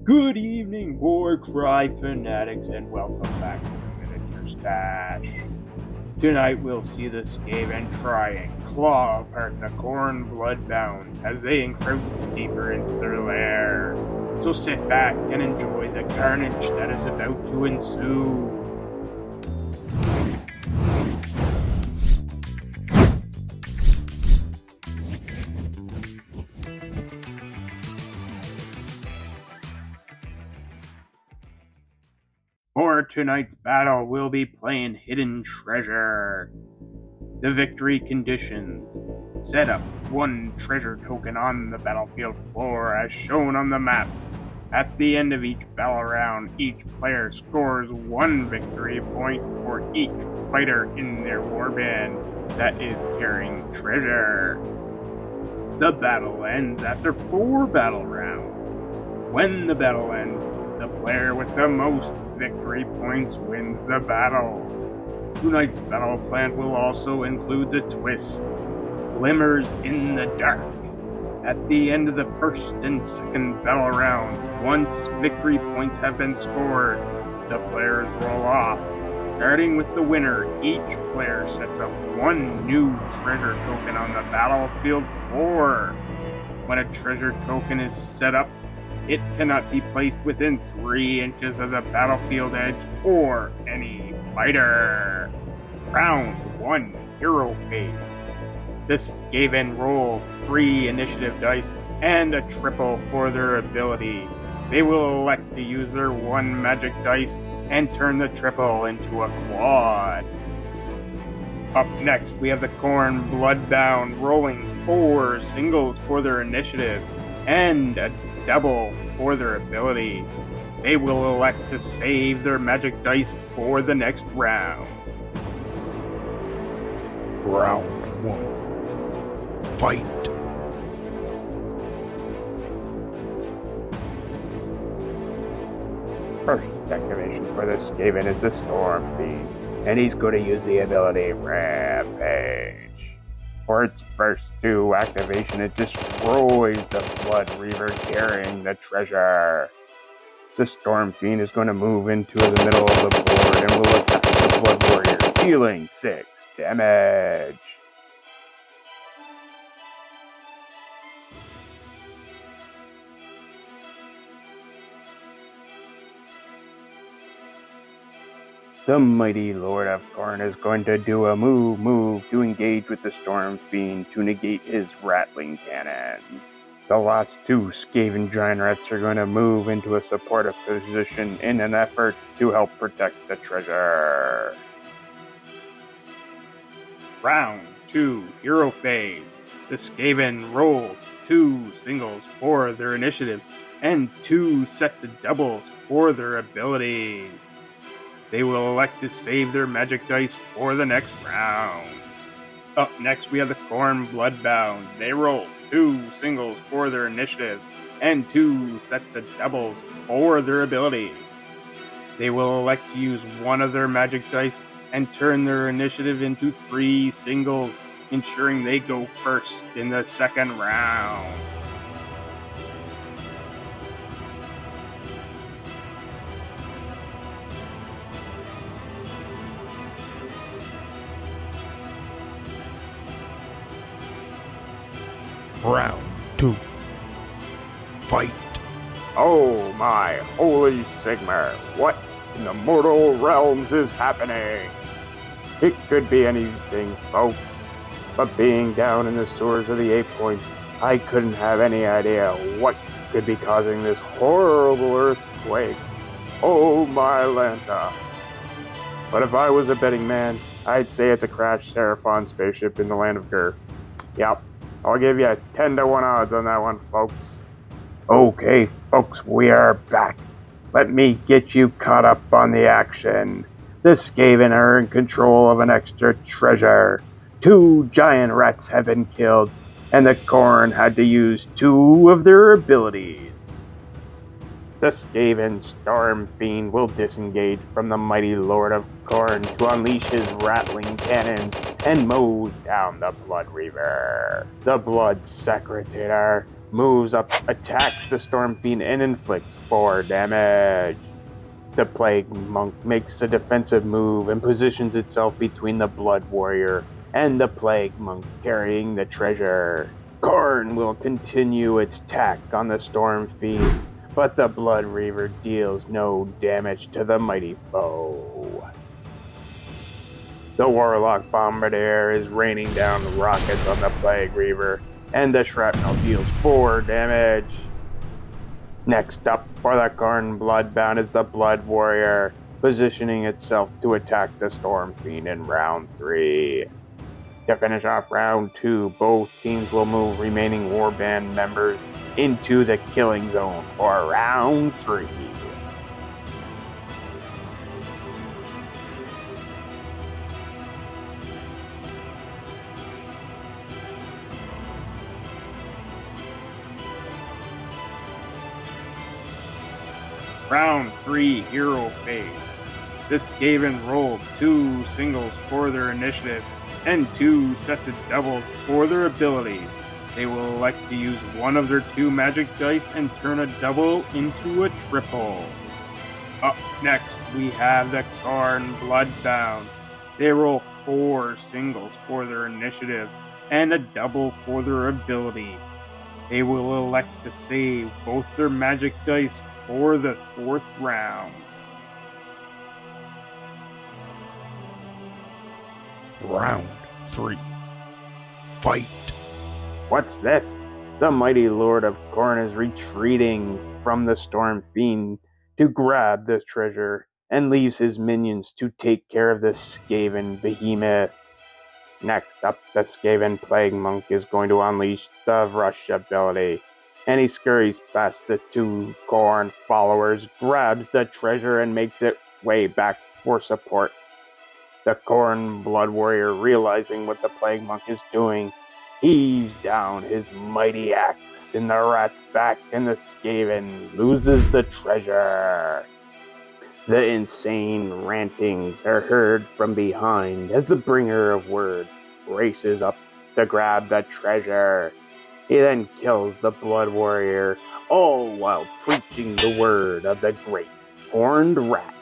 Good evening, Warcry fanatics, and welcome back to the Miniature Stash. Tonight we'll see the Skaven try and claw apart the Khorne Bloodbound as they encroach deeper into their lair. So sit back and enjoy the carnage that is about to ensue. For tonight's battle, we'll be playing Hidden Treasure. The victory conditions: set up one treasure token on the battlefield floor as shown on the map. At the end of each battle round, each player scores one victory point for each fighter in their warband that is carrying treasure. The battle ends after 4 battle rounds. When the battle ends, the player with the most victory points wins the battle. Tonight's battle plan will also include the twist: Glimmers in the dark. At the end of the first and second battle rounds, once victory points have been scored, the players roll off. Starting with the winner, each player sets up one new treasure token on the battlefield floor. When a treasure token is set up, it cannot be placed within 3 inches of the battlefield edge or any fighter. Round 1, Hero Phase. The Skaven roll 3 initiative dice and a triple for their ability. They will elect to use their 1 magic dice and turn the triple into a quad. Up next, we have the Khorne Bloodbound rolling 4 singles for their initiative and a double for their ability. They will elect to save their magic dice for the next round. Round 1. Fight! First activation for the Skaven is the Stormfiend, and he's going to use the ability Rampage. For its first 2 activation, it destroys the Bloodreaver carrying the treasure. The Stormfiend is going to move into the middle of the board and will attack the Blood Warrior, dealing 6 damage. The mighty Lord of Khorne is going to do a move to engage with the Stormfiend to negate his Ratling Cannons. The last 2 Skaven Giant Rats are going to move into a supportive position in an effort to help protect the treasure. Round 2, Hero Phase. The Skaven roll 2 singles for their initiative and 2 sets of doubles for their ability. They will elect to save their magic dice for the next round. Up next, we have the Khorne Bloodbound. They roll 2 singles for their initiative and 2 sets of doubles for their ability. They will elect to use 1 of their magic dice and turn their initiative into 3 singles, ensuring they go first in the second round. Round 2. Fight! Oh my holy Sigmar, what in the mortal realms is happening? It could be anything, folks, but being down in the sewers of the 8 Points, I couldn't have any idea what could be causing this horrible earthquake. Oh my Lanta. But if I was a betting man, I'd say it's a crashed Seraphon spaceship in the land of Ghur. Yep. I'll give you 10 to 1 odds on that one, folks. Okay, folks, we are back. Let me get you caught up on the action. The Skaven are in control of an extra treasure. 2 giant rats have been killed, and the Khorne had to use 2 of their abilities. The Skaven Stormfiend will disengage from the mighty Lord of Khorne to unleash his Ratling Cannons and mows down the Bloodreaver. The Blood Secretator moves up, attacks the Stormfiend, and inflicts 4 damage. The Plague Monk makes a defensive move and positions itself between the Blood Warrior and the Plague Monk carrying the treasure. Khorne will continue its attack on the Stormfiend, but the Bloodreaver deals no damage to the mighty foe. The Warlock Bombardier is raining down rockets on the Bloodreaver, and the shrapnel deals 4 damage. Next up for the Khorne Bloodbound is the Blood Warrior, positioning itself to attack the Stormfiend in round 3. To finish off round 2, both teams will move remaining warband members into the killing zone for round 3. Round 3 Hero Phase. The Skaven roll 2 singles for their initiative and 2 sets of doubles for their abilities. They will elect to use one of their 2 magic dice and turn a double into a triple. Up next, we have the Khorne Bloodbound. They roll 4 singles for their initiative and a double for their ability. They will elect to save both their magic dice for the 4th round. Round 3. Fight. What's this? The mighty Lord of Khorne is retreating from the Stormfiend to grab the treasure and leaves his minions to take care of the Skaven behemoth. Next up, the Skaven Plague Monk is going to unleash the Rush ability, and he scurries past the 2 Khorne followers, grabs the treasure, and makes it way back for support. The Khorne Blood Warrior, realizing what the Plague Monk is doing, heaves down his mighty axe in the rat's back, and the Skaven loses the treasure. The insane rantings are heard from behind as the bringer of word races up to grab the treasure. He then kills the Blood Warrior, all while preaching the word of the great horned rat.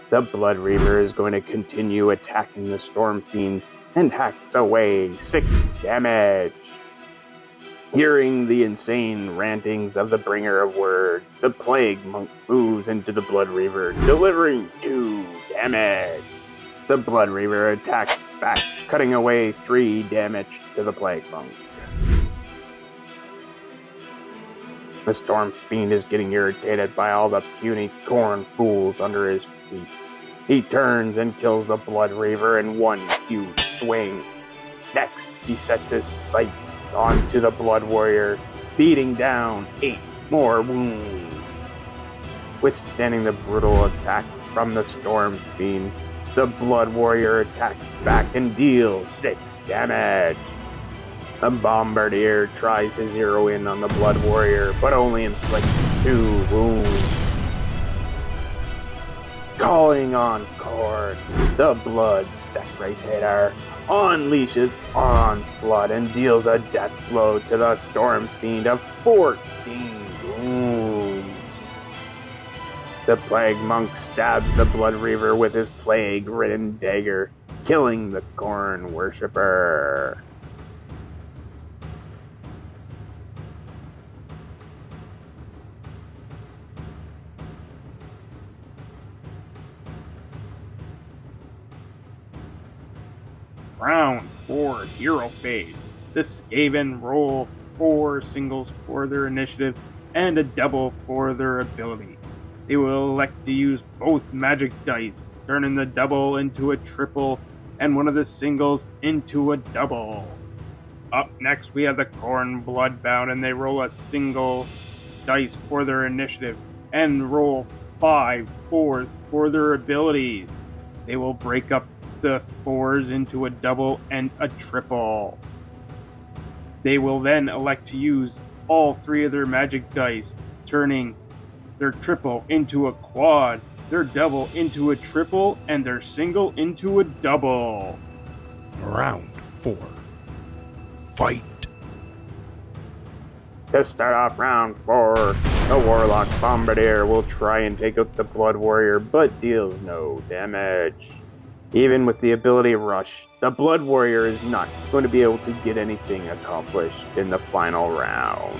The Bloodreaver is going to continue attacking the Stormfiend and hacks away 6 damage. Hearing the insane rantings of the bringer of words, the Plague Monk moves into the Bloodreaver, delivering 2 damage. The Bloodreaver attacks back, cutting away 3 damage to the Plague Monk. The Stormfiend is getting irritated by all the puny Khorne fools under his feet. He turns and kills the Bloodreaver in one huge swing. Next, he sets his sights onto the Blood Warrior, beating down 8 more wounds. Withstanding the brutal attack from the Stormfiend, the Blood Warrior attacks back and deals 6 damage. The Bombardier tries to zero in on the Blood Warrior, but only inflicts 2 wounds. Calling on Khorne, the Blood Secretator unleashes Onslaught and deals a death blow to the Stormfiend of 14 wounds. The Plague Monk stabs the Bloodreaver with his plague-ridden dagger, killing the Khorne worshipper. Round 4 Hero Phase. The Skaven roll 4 singles for their initiative and a double for their ability. They will elect to use both magic dice, turning the double into a triple and one of the singles into a double. Up next we have the Khorne Bloodbound, and they roll a single dice for their initiative and roll 5 4s for their abilities. They will break up the 4s into a double and a triple. They will then elect to use all 3 of their magic dice, turning their triple into a quad, their double into a triple, and their single into a double. Round 4. Fight. To start off round 4, the Warlock Bombardier will try and take out the Blood Warrior, but deals no damage. Even with the ability Rush, the Blood Warrior is not going to be able to get anything accomplished in the final round.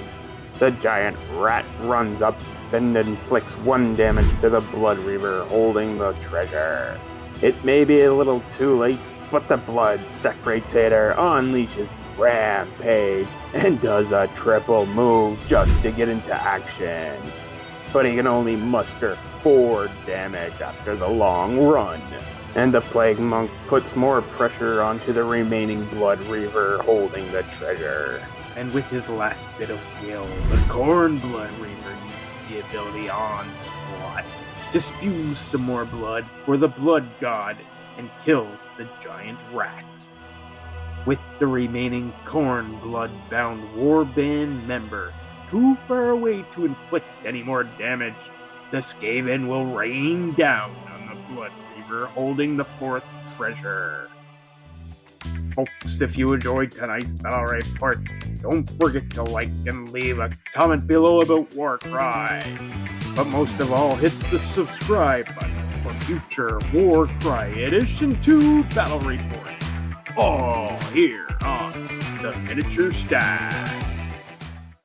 The giant rat runs up and inflicts 1 damage to the Bloodreaver holding the treasure. It may be a little too late, but the Blood Secretator unleashes Rampage and does a triple move just to get into action. But he can only muster 4 damage after the long run, and the Plague Monk puts more pressure onto the remaining Bloodreaver holding the treasure. And with his last bit of will, the Khorne Bloodreaver uses the ability Onslaught to spew some more blood for the Blood God and kills the giant rat. With the remaining Khorne Bloodbound Warband member too far away to inflict any more damage, the Skaven will rain down on the Bloodreaver holding the 4th treasure. Folks, if you enjoyed tonight's battle report, don't forget to like and leave a comment below about Warcry. But most of all, hit the subscribe button for future Warcry Edition 2 battle reports. All here on the Miniature Stack.